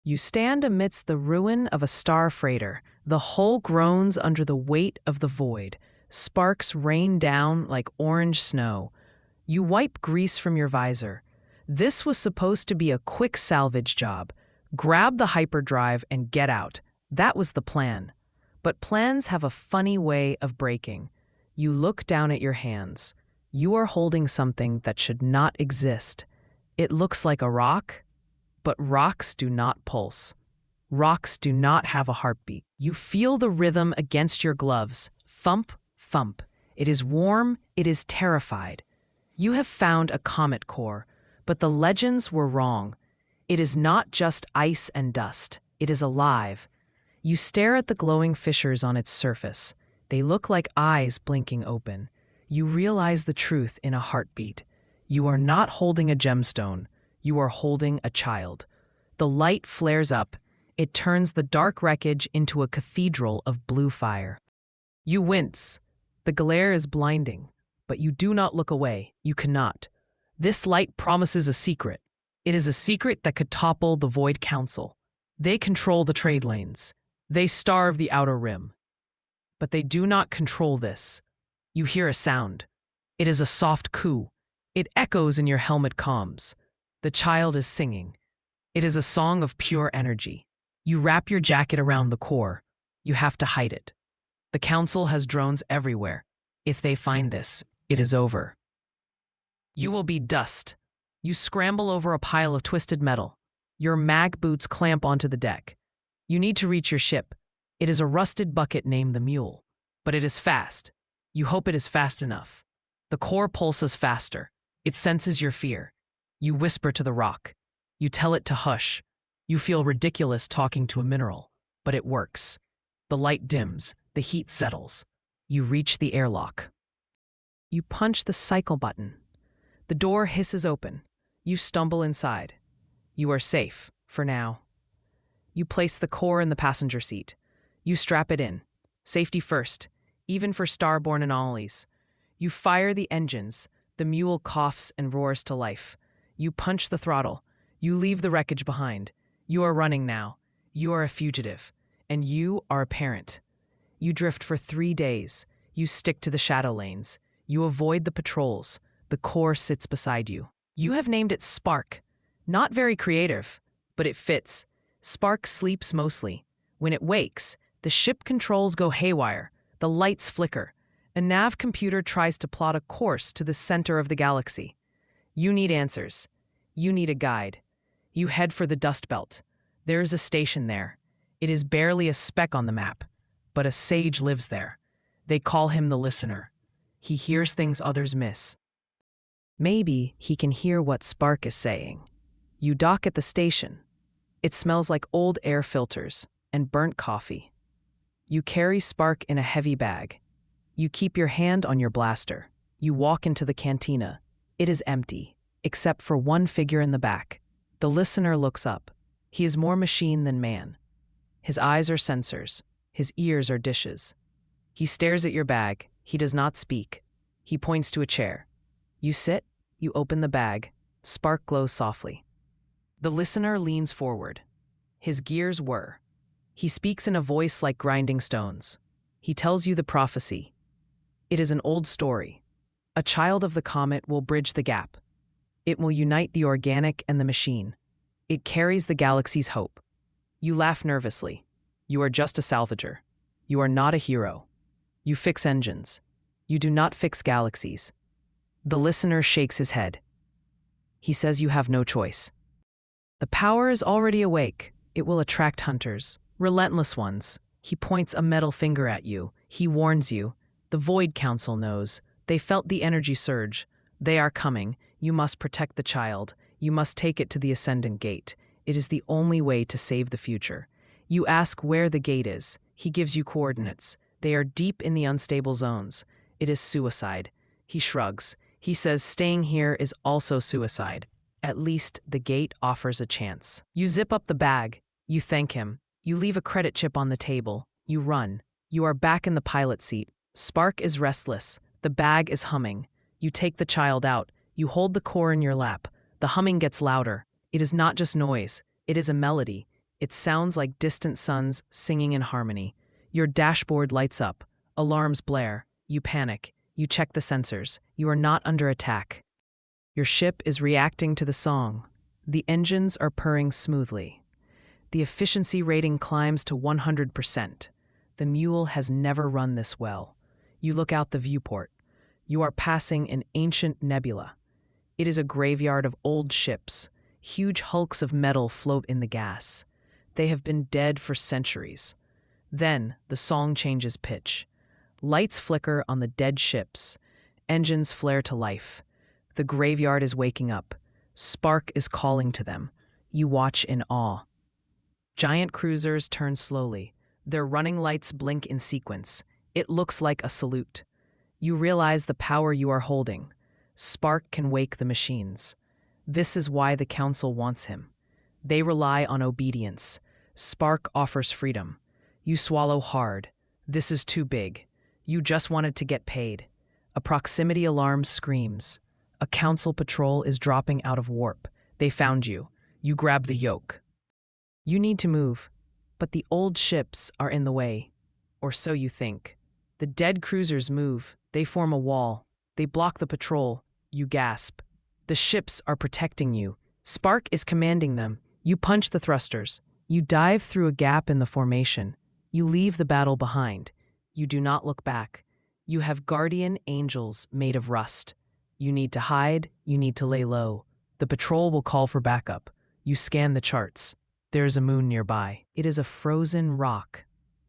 You stand amidst the ruin of a star freighter. The hull groans under the weight of the void. Sparks rain down like orange snow. You wipe grease from your visor. This was supposed to be a quick salvage job. Grab the hyperdrive and get out. That was the plan. But plans have a funny way of breaking. You look down at your hands. You are holding something that should not exist. It looks like a rock, but rocks do not pulse. Rocks do not have a heartbeat. You feel the rhythm against your gloves. Thump, thump. It is warm, it is terrified. You have found a comet core, but the legends were wrong. It is not just ice and dust. It is alive. You stare at the glowing fissures on its surface. They look like eyes blinking open. You realize the truth in a heartbeat. You are not holding a gemstone. You are holding a child. The light flares up. It turns the dark wreckage into a cathedral of blue fire. You wince. The glare is blinding, but you do not look away. You cannot. This light promises a secret. It is a secret that could topple the Void Council. They control the trade lanes. They starve the Outer Rim. But they do not control this. You hear a sound. It is a soft coo. It echoes in your helmet comms. The child is singing. It is a song of pure energy. You wrap your jacket around the core. You have to hide it. The Council has drones everywhere. If they find this, it is over. You will be dust. You scramble over a pile of twisted metal. Your mag boots clamp onto the deck. You need to reach your ship. It is a rusted bucket named the Mule, but it is fast. You hope it is fast enough. The core pulses faster. It senses your fear. You whisper to the rock. You tell it to hush. You feel ridiculous talking to a mineral, but it works. The light dims. The heat settles. You reach the airlock. You punch the cycle button. The door hisses open. You stumble inside. You are safe, for now. You place the core in the passenger seat. You strap it in. Safety first, even for starborn anomalies. You fire the engines. The mule coughs and roars to life. You punch the throttle. You leave the wreckage behind. You are running now. You are a fugitive. And you are a parent. You drift for 3 days. You stick to the shadow lanes. You avoid the patrols. The core sits beside you. You have named it Spark. Not very creative, but it fits. Spark sleeps mostly. When it wakes, the ship controls go haywire. The lights flicker. A nav computer tries to plot a course to the center of the galaxy. You need answers. You need a guide. You head for the Dust Belt. There is a station there. It is barely a speck on the map, but a sage lives there. They call him the Listener. He hears things others miss. Maybe he can hear what Spark is saying. You dock at the station. It smells like old air filters and burnt coffee. You carry Spark in a heavy bag. You keep your hand on your blaster. You walk into the cantina. It is empty, except for one figure in the back. The Listener looks up. He is more machine than man. His eyes are sensors. His ears are dishes. He stares at your bag. He does not speak. He points to a chair. You sit. You open the bag. Spark glows softly. The Listener leans forward. His gears whir. He speaks in a voice like grinding stones. He tells you the prophecy. It is an old story. A child of the comet will bridge the gap. It will unite the organic and the machine. It carries the galaxy's hope. You laugh nervously. You are just a salvager. You are not a hero. You fix engines. You do not fix galaxies. The Listener shakes his head. He says you have no choice. The power is already awake. It will attract hunters, relentless ones. He points a metal finger at you. He warns you. The Void Council knows. They felt the energy surge. They are coming. You must protect the child. You must take it to the Ascendant Gate. It is the only way to save the future. You ask where the gate is. He gives you coordinates. They are deep in the unstable zones. It is suicide. He shrugs. He says staying here is also suicide. At least the gate offers a chance. You zip up the bag. You thank him. You leave a credit chip on the table. You run. You are back in the pilot seat. Spark is restless. The bag is humming. You take the child out. You hold the core in your lap. The humming gets louder. It is not just noise. It is a melody. It sounds like distant suns singing in harmony. Your dashboard lights up. Alarms blare. You panic. You check the sensors. You are not under attack. Your ship is reacting to the song. The engines are purring smoothly. The efficiency rating climbs to 100%. The mule has never run this well. You look out the viewport. You are passing an ancient nebula. It is a graveyard of old ships. Huge hulks of metal float in the gas. They have been dead for centuries. Then the song changes pitch. Lights flicker on the dead ships. Engines flare to life. The graveyard is waking up. Spark is calling to them. You watch in awe. Giant cruisers turn slowly. Their running lights blink in sequence. It looks like a salute. You realize the power you are holding. Spark can wake the machines. This is why the Council wants him. They rely on obedience. Spark offers freedom. You swallow hard. This is too big. You just wanted to get paid. A proximity alarm screams. A Council patrol is dropping out of warp. They found you. You grab the yoke. You need to move, but the old ships are in the way. Or so you think. The dead cruisers move. They form a wall. They block the patrol. You gasp. The ships are protecting you. Spark is commanding them. You punch the thrusters. You dive through a gap in the formation. You leave the battle behind. You do not look back. You have guardian angels made of rust. You need to hide. You need to lay low. The patrol will call for backup. You scan the charts. There is a moon nearby. It is a frozen rock.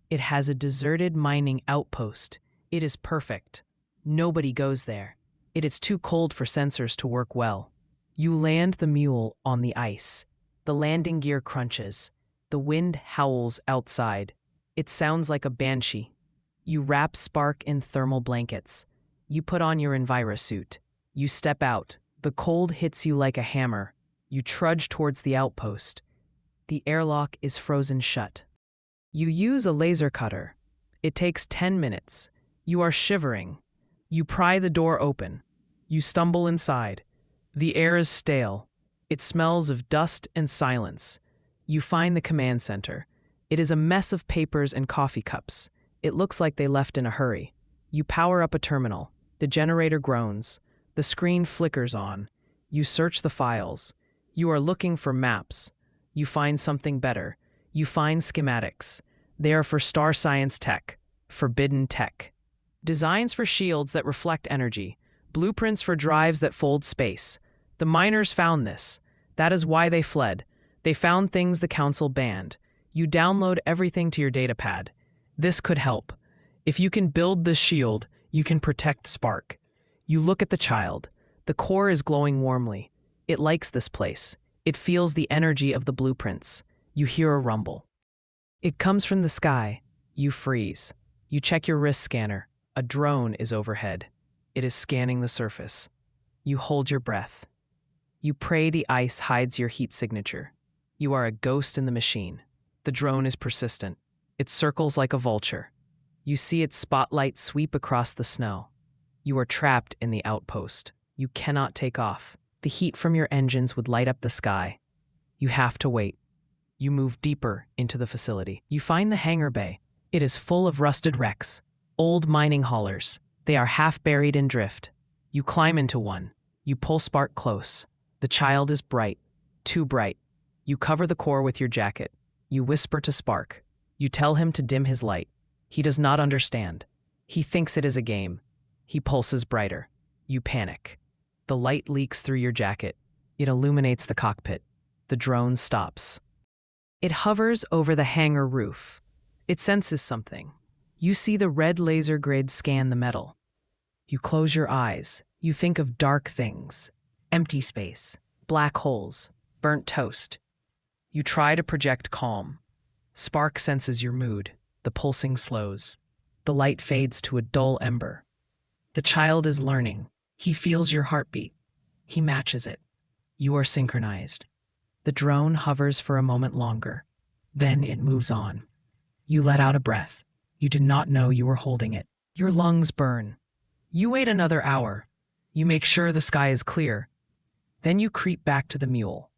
It has a deserted mining outpost. It is perfect. Nobody goes there. It is too cold for sensors to work well. You land the mule on the ice. The landing gear crunches. The wind howls outside. It sounds like a banshee. You wrap Spark in thermal blankets. You put on your envirosuit. You step out. The cold hits you like a hammer. You trudge towards the outpost. The airlock is frozen shut. You use a laser cutter. It takes 10 minutes. You are shivering. You pry the door open. You stumble inside. The air is stale. It smells of dust and silence. You find the command center. It is a mess of papers and coffee cups. It looks like they left in a hurry. You power up a terminal. The generator groans. The screen flickers on. You search the files. You are looking for maps. You find something better. You find schematics. They are for star science tech. Forbidden tech. Designs for shields that reflect energy. Blueprints for drives that fold space. The miners found this. That is why they fled. They found things the Council banned. You download everything to your datapad. This could help. If you can build this shield, you can protect Spark. You look at the child. The core is glowing warmly. It likes this place. It feels the energy of the blueprints. You hear a rumble. It comes from the sky. You freeze. You check your wrist scanner. A drone is overhead. It is scanning the surface. You hold your breath. You pray the ice hides your heat signature. You are a ghost in the machine. The drone is persistent. It circles like a vulture. You see its spotlight sweep across the snow. You are trapped in the outpost. You cannot take off. The heat from your engines would light up the sky. You have to wait. You move deeper into the facility. You find the hangar bay. It is full of rusted wrecks, old mining haulers. They are half buried in drift. You climb into one. You pull Spark close. The child is bright, too bright. You cover the core with your jacket. You whisper to Spark. You tell him to dim his light. He does not understand. He thinks it is a game. He pulses brighter. You panic. The light leaks through your jacket. It illuminates the cockpit. The drone stops. It hovers over the hangar roof. It senses something. You see the red laser grid scan the metal. You close your eyes. You think of dark things. Empty space. Black holes. Burnt toast. You try to project calm. Spark senses your mood. The pulsing slows. The light fades to a dull ember. The child is learning. He feels your heartbeat. He matches it. You are synchronized. The drone hovers for a moment longer. Then it moves on. You let out a breath. You did not know you were holding it. Your lungs burn. You wait another hour. You make sure the sky is clear. Then you creep back to the mule.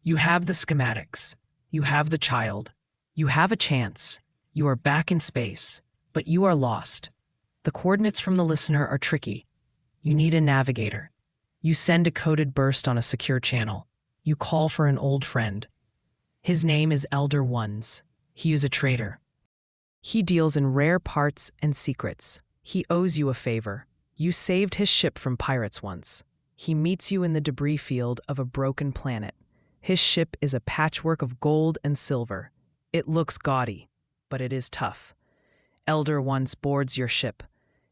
You have the schematics. You have the child. You have a chance. You are back in space, but you are lost. The coordinates from the listener are tricky. You need a navigator. You send a coded burst on a secure channel. You call for an old friend. His name is Elder Ones. He is a traitor. He deals in rare parts and secrets. He owes you a favor. You saved his ship from pirates once. He meets you in the debris field of a broken planet. His ship is a patchwork of gold and silver. It looks gaudy, but it is tough. Elder Ones boards your ship.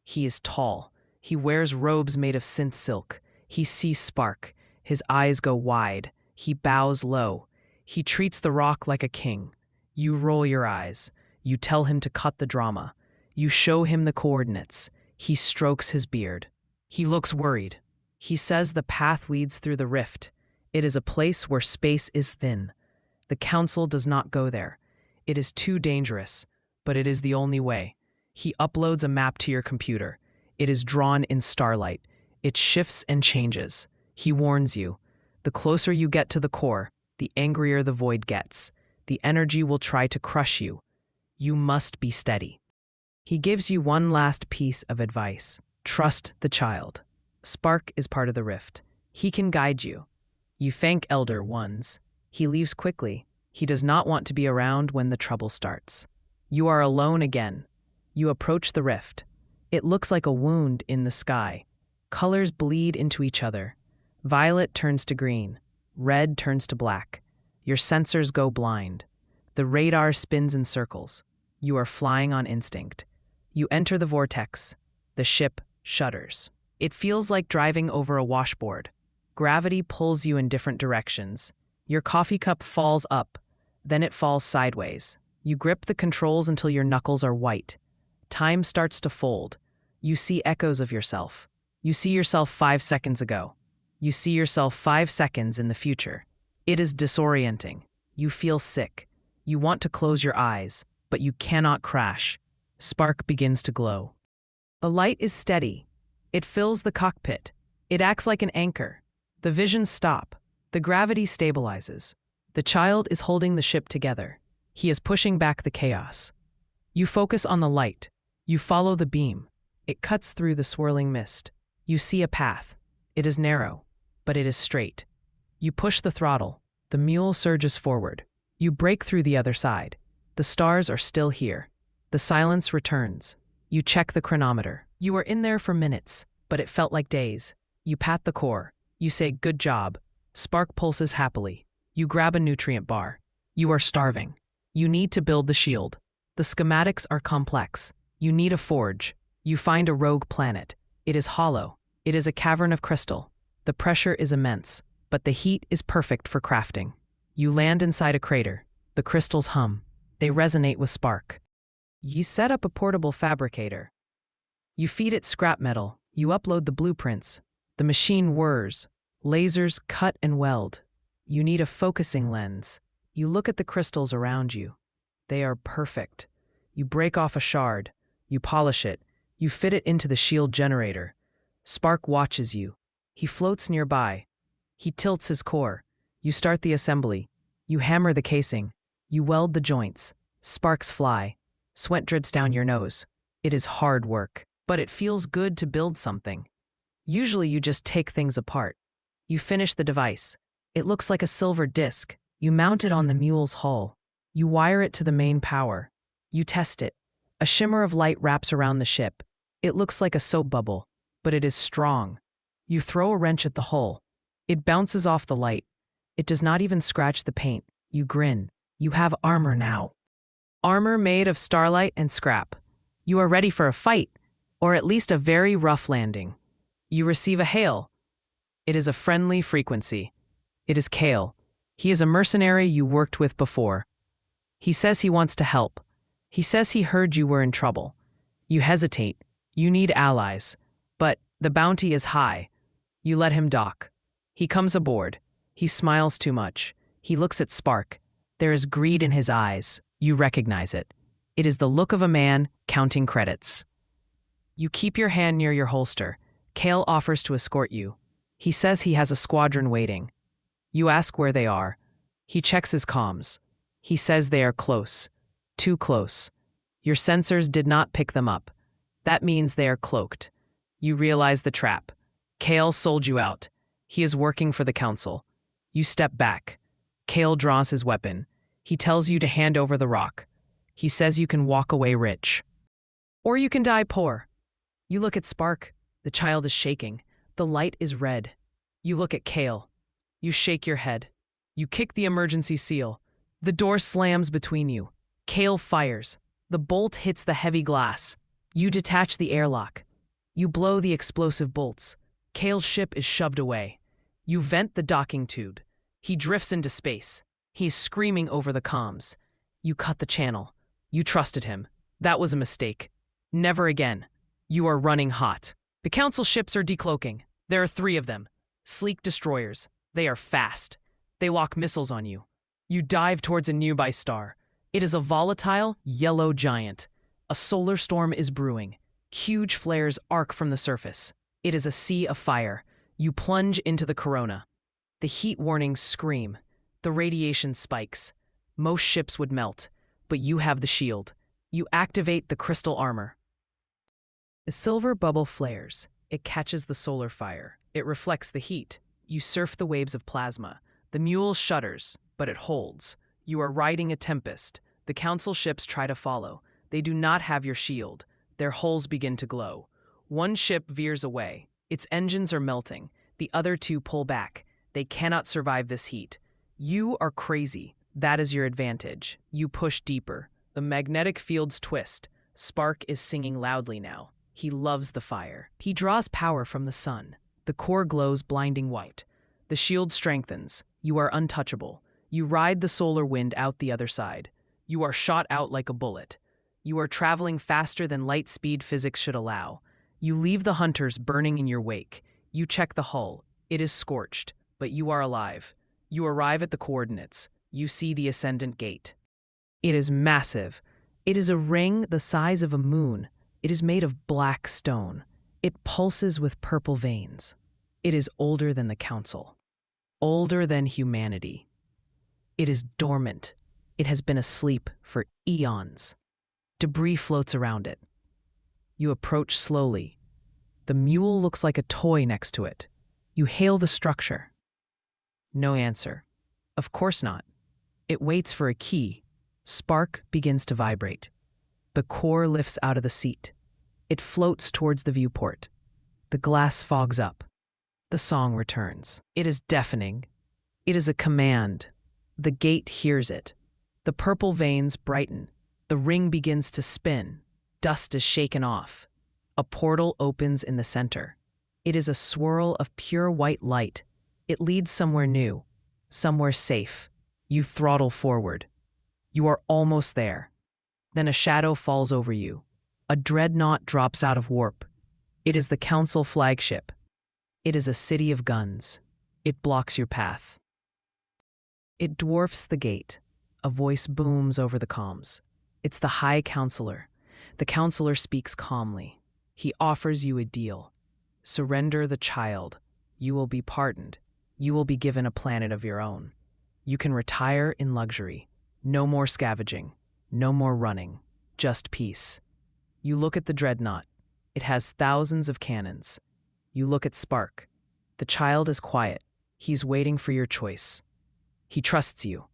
He is tall. He wears robes made of synth silk. He sees spark. His eyes go wide. He bows low. He treats the rock like a king. You roll your eyes. You tell him to cut the drama. You show him the coordinates. He strokes his beard. He looks worried. He says the path leads through the rift. It is a place where space is thin. The council does not go there. It is too dangerous, but it is the only way. He uploads a map to your computer. It is drawn in starlight. It shifts and changes. He warns you. The closer you get to the core, the angrier the void gets. The energy will try to crush you. You must be steady. He gives you one last piece of advice. Trust the child. Spark is part of the rift. He can guide you. You thank Elder Ones. He leaves quickly. He does not want to be around when the trouble starts. You are alone again. You approach the rift. It looks like a wound in the sky. Colors bleed into each other. Violet turns to green. Red turns to black. Your sensors go blind. The radar spins in circles. You are flying on instinct. You enter the vortex. The ship shudders. It feels like driving over a washboard. Gravity pulls you in different directions. Your coffee cup falls up, then it falls sideways. You grip the controls until your knuckles are white. Time starts to fold. You see echoes of yourself. You see yourself 5 seconds ago. You see yourself 5 seconds in the future. It is disorienting. You feel sick. You want to close your eyes, but you cannot crash. Spark begins to glow. The light is steady. It fills the cockpit. It acts like an anchor. The visions stop. The gravity stabilizes. The child is holding the ship together. He is pushing back the chaos. You focus on the light. You follow the beam. It cuts through the swirling mist. You see a path. It is narrow, but it is straight. You push the throttle. The mule surges forward. You break through the other side. The stars are still here. The silence returns. You check the chronometer. You are in there for minutes, but it felt like days. You pat the core. You say, "Good job." Spark pulses happily. You grab a nutrient bar. You are starving. You need to build the shield. The schematics are complex. You need a forge. You find a rogue planet. It is hollow. It is a cavern of crystal. The pressure is immense, but the heat is perfect for crafting. You land inside a crater. The crystals hum. They resonate with spark. You set up a portable fabricator. You feed it scrap metal. You upload the blueprints. The machine whirs. Lasers cut and weld. You need a focusing lens. You look at the crystals around you. They are perfect. You break off a shard. You polish it. You fit it into the shield generator. Spark watches you. He floats nearby. He tilts his core. You start the assembly. You hammer the casing. You weld the joints. Sparks fly. Sweat drips down your nose. It is hard work, but it feels good to build something. Usually you just take things apart. You finish the device. It looks like a silver disc. You mount it on the mule's hull. You wire it to the main power. You test it. A shimmer of light wraps around the ship. It looks like a soap bubble, but it is strong. You throw a wrench at the hull. It bounces off the light. It does not even scratch the paint. You grin. You have armor now. Armor made of starlight and scrap. You are ready for a fight, or at least a very rough landing. You receive a hail. It is a friendly frequency. It is Kale. He is a mercenary you worked with before. He says he wants to help. He says he heard you were in trouble. You hesitate. You need allies. But the bounty is high. You let him dock. He comes aboard. He smiles too much. He looks at Spark. There is greed in his eyes. You recognize it. It is the look of a man counting credits. You keep your hand near your holster. Kale offers to escort you. He says he has a squadron waiting. You ask where they are. He checks his comms. He says they are close. Too close. Your sensors did not pick them up. That means they are cloaked. You realize the trap. Kale sold you out. He is working for the council. You step back. Kale draws his weapon. He tells you to hand over the rock. He says you can walk away rich. Or you can die poor. You look at Spark. The child is shaking. The light is red. You look at Kale. You shake your head. You kick the emergency seal. The door slams between you. Kale fires. The bolt hits the heavy glass. You detach the airlock. You blow the explosive bolts. Kale's ship is shoved away. You vent the docking tube. He drifts into space. He's screaming over the comms. You cut the channel. You trusted him. That was a mistake. Never again. You are running hot. The council ships are decloaking. There are 3 of them. Sleek destroyers. They are fast. They lock missiles on you. You dive towards a nearby star. It is a volatile, yellow giant. A solar storm is brewing. Huge flares arc from the surface. It is a sea of fire. You plunge into the corona. The heat warnings scream. The radiation spikes. Most ships would melt, but you have the shield. You activate the crystal armor. A silver bubble flares. It catches the solar fire. It reflects the heat. You surf the waves of plasma. The mule shudders, but it holds. You are riding a tempest. The council ships try to follow. They do not have your shield. Their hulls begin to glow. One ship veers away. Its engines are melting. The other 2 pull back. They cannot survive this heat. You are crazy. That is your advantage. You push deeper. The magnetic fields twist. Spark is singing loudly now. He loves the fire. He draws power from the sun. The core glows blinding white. The shield strengthens. You are untouchable. You ride the solar wind out the other side. You are shot out like a bullet. You are traveling faster than light speed physics should allow. You leave the hunters burning in your wake. You check the hull. It is scorched, but you are alive. You arrive at the coordinates. You see the ascendant gate. It is massive. It is a ring the size of a moon. It is made of black stone. It pulses with purple veins. It is older than the council. Older than humanity. It is dormant. It has been asleep for eons. Debris floats around it. You approach slowly. The mule looks like a toy next to it. You hail the structure. No answer. Of course not. It waits for a key. Spark begins to vibrate. The core lifts out of the seat. It floats towards the viewport. The glass fogs up. The song returns. It is deafening. It is a command. The gate hears it. The purple veins brighten. The ring begins to spin. Dust is shaken off. A portal opens in the center. It is a swirl of pure white light. It leads somewhere new, somewhere safe. You throttle forward. You are almost there. Then a shadow falls over you. A dreadnought drops out of warp. It is the council flagship. It is a city of guns. It blocks your path. It dwarfs the gate. A voice booms over the comms. It's the High Counselor. The counselor speaks calmly. He offers you a deal. Surrender the child. You will be pardoned. You will be given a planet of your own. You can retire in luxury. No more scavenging. No more running. Just peace. You look at the dreadnought. It has thousands of cannons. You look at Spark. The child is quiet. He's waiting for your choice. He trusts you.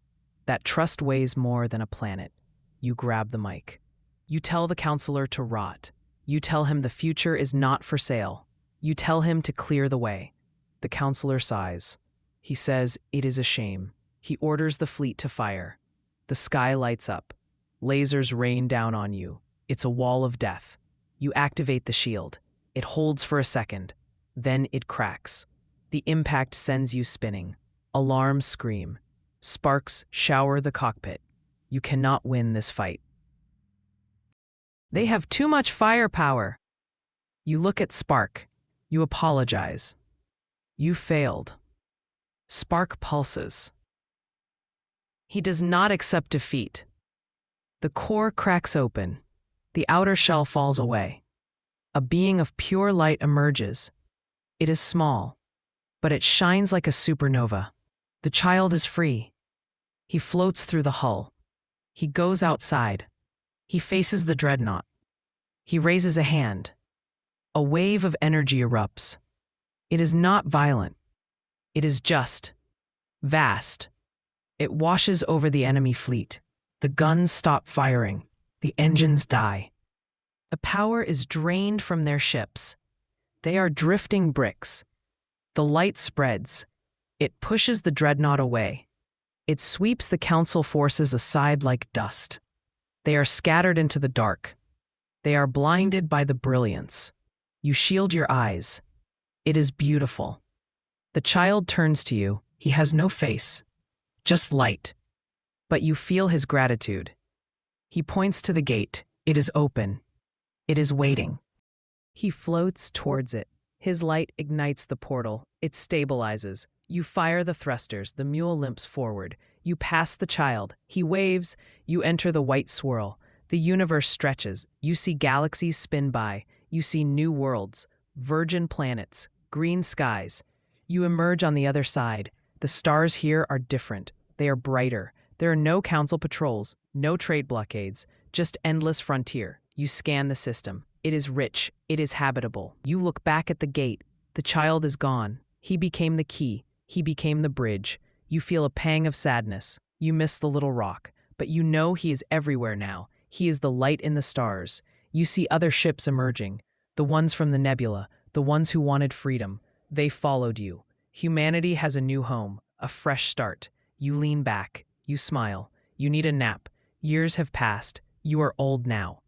That trust weighs more than a planet. You grab the mic. You tell the counselor to rot. You tell him the future is not for sale. You tell him to clear the way. The counselor sighs. He says it is a shame. He orders the fleet to fire. The sky lights up. Lasers rain down on you. It's a wall of death. You activate the shield. It holds for a second. Then it cracks. The impact sends you spinning. Alarms scream. Sparks shower the cockpit. You cannot win this fight. They have too much firepower. You look at Spark. You apologize. You failed. Spark pulses. He does not accept defeat. The core cracks open. The outer shell falls away. A being of pure light emerges. It is small, but it shines like a supernova. The child is free. He floats through the hull. He goes outside. He faces the dreadnought. He raises a hand. A wave of energy erupts. It is not violent. It is just vast. It washes over the enemy fleet. The guns stop firing. The engines die. The power is drained from their ships. They are drifting bricks. The light spreads. It pushes the dreadnought away. It sweeps the council forces aside like dust. They are scattered into the dark. They are blinded by the brilliance. You shield your eyes. It is beautiful. The child turns to you. He has no face, just light. But you feel his gratitude. He points to the gate. It is open. It is waiting. He floats towards it. His light ignites the portal. It stabilizes. You fire the thrusters. The mule limps forward. You pass the child. He waves. You enter the white swirl. The universe stretches. You see galaxies spin by. You see new worlds, virgin planets, green skies. You emerge on the other side. The stars here are different. They are brighter. There are no council patrols, no trade blockades, just endless frontier. You scan the system. It is rich. It is habitable. You look back at the gate. The child is gone. He became the key. He became the bridge. You feel a pang of sadness. You miss the little rock, but you know he is everywhere now. He is the light in the stars. You see other ships emerging, the ones from the nebula, the ones who wanted freedom. They followed you. Humanity has a new home, a fresh start. You lean back. You smile. You need a nap. Years have passed. You are old now.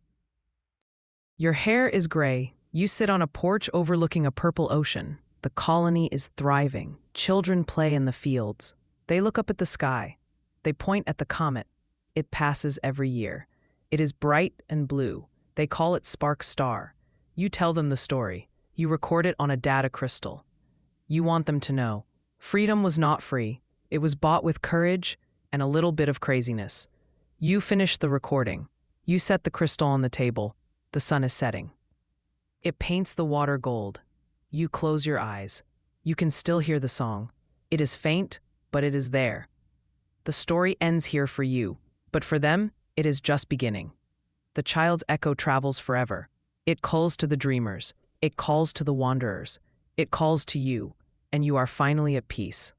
Your hair is gray. You sit on a porch overlooking a purple ocean. The colony is thriving. Children play in the fields. They look up at the sky. They point at the comet. It passes every year. It is bright and blue. They call it Spark Star. You tell them the story. You record it on a data crystal. You want them to know. Freedom was not free. It was bought with courage and a little bit of craziness. You finish the recording. You set the crystal on the table. The sun is setting. It paints the water gold. You close your eyes. You can still hear the song. It is faint, but it is there. The story ends here for you, but for them, it is just beginning. The child's echo travels forever. It calls to the dreamers. It calls to the wanderers. It calls to you, and you are finally at peace.